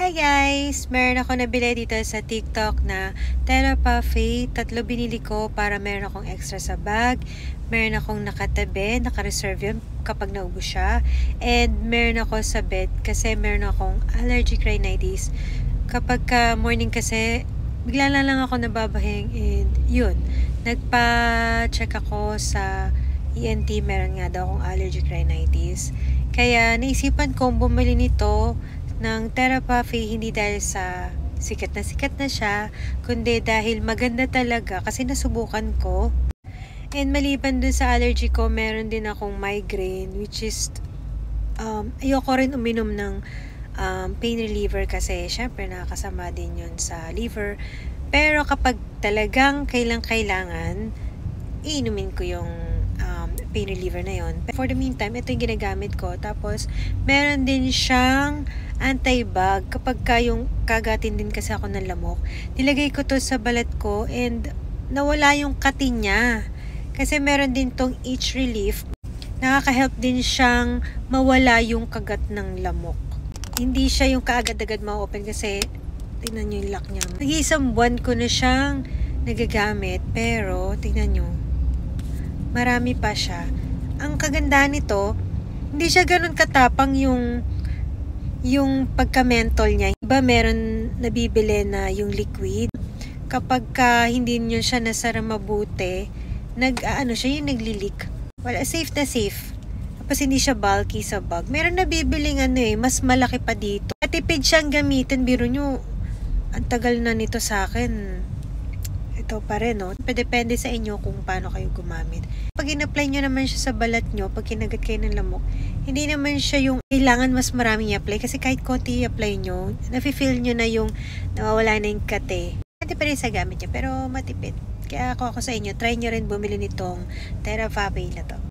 Hi guys! Meron ako nabili dito sa TikTok na Therapy. 3 binili ko para meron akong extra sa bag. Meron akong nakatabi, naka-reserve yun kapag naubos siya. And meron ako sa bed kasi meron akong allergic rhinitis. Kapag morning kasi, bigla na lang ako nababahing and yun. Nagpa-check ako sa ENT, meron nga daw akong allergic rhinitis. Kaya naisipan kong bumili nito ng Therapy, hindi dahil sa sikat na siya, kundi dahil maganda talaga kasi nasubukan ko. And maliban dun sa allergy ko, meron din akong migraine, which is ayoko rin uminom ng pain reliever kasi syempre nakakasama din yun sa liver. Pero kapag talagang kailangan, iinumin ko yung pain reliever na yon. For the meantime, ito yung ginagamit ko. Tapos, meron din siyang anti-bug. Kapag yung kagatin din kasi ako ng lamok, nilagay ko to sa balat ko and nawala yung kati niya. Kasi meron din tong itch relief. Nakaka-help din siyang mawala yung kagat ng lamok. Hindi siya yung kaagad-agad ma-open kasi tingnan nyo yung lock niya. Nag-iisang buwan ko na siyang nagagamit, pero tingnan nyo, marami pa siya. Ang kagandahan nito, hindi siya ganun katapang yung pagka-mentol niya. Iba meron nabibili na yung liquid. Kapag hindi nyo siya nasara mabuti, siya yung nagli-leak. Wala, safe na safe. Tapos hindi siya bulky sa bag. Meron nabibiling mas malaki pa dito. Matipid siyang gamitin. Biro nyo, ang tagal na nito sa akin. Ito pa rin, no? Depende sa inyo kung paano kayo gumamit. Pag in-apply nyo naman siya sa balat nyo, pag kinagat kayo ng lamok, hindi naman siya yung kailangan mas maraming i-apply. Kasi kahit konti i-apply nyo, nafe-feel nyo na yung nawawala na yung kate. Pwede pa rin sa gamit nyo, pero matipid. Kaya ako sa inyo, try nyo rin bumili nitong Therapy na to.